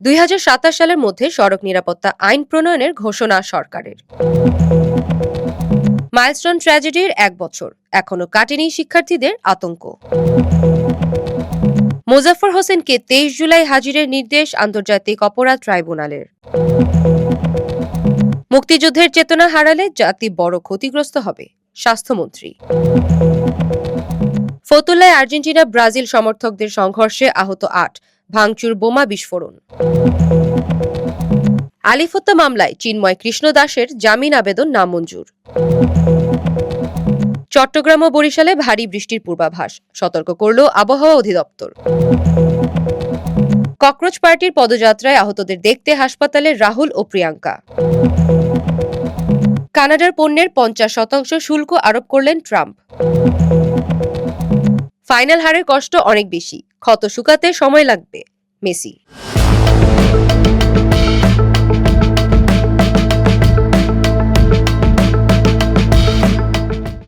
2027 সালের মধ্যে সড়ক নিরাপত্তা আইন প্রণয়নের ঘোষণা সরকারের। মাইলস্টোন ট্র্যাজেডির 1 বছর, এখনো কাটেনি শিক্ষার্থীদের আতঙ্ক। মোজাফফর হোসেনকে 23 জুলাই হাজিরের নির্দেশ আন্তর্জাতিক অপরাধ ট্রাইব্যুনালের। মুক্তিযুদ্ধের চেতনা হারালে জাতি বড় ক্ষতিগ্রস্ত হবে, স্বাস্থ্যমন্ত্রী। ফতুল্লায় আর্জেন্টিনা ব্রাজিল সমর্থকদের সংঘর্ষে আহত 8, ভাঙচুর বোমা বিস্ফোরণ। আলিফ হত্যা মামলায় চিন্ময় কৃষ্ণ দাসের জামিন আবেদন নামঞ্জুর। চট্টগ্রাম ও বরিশালে ভারী বৃষ্টির পূর্বাভাস, সতর্ক করল আবহাওয়া অধিদপ্তর। ককরোচ পার্টির পদযাত্রায় আহতদের দেখতে হাসপাতালে রাহুল ও প্রিয়াঙ্কা। কানাডার পণ্যের 50% শুল্ক আরোপ করলেন ট্রাম্প। ফাইনাল হারের কষ্ট অনেক বেশি, ক্ষত শুকাতে সময় লাগবে, মেসি।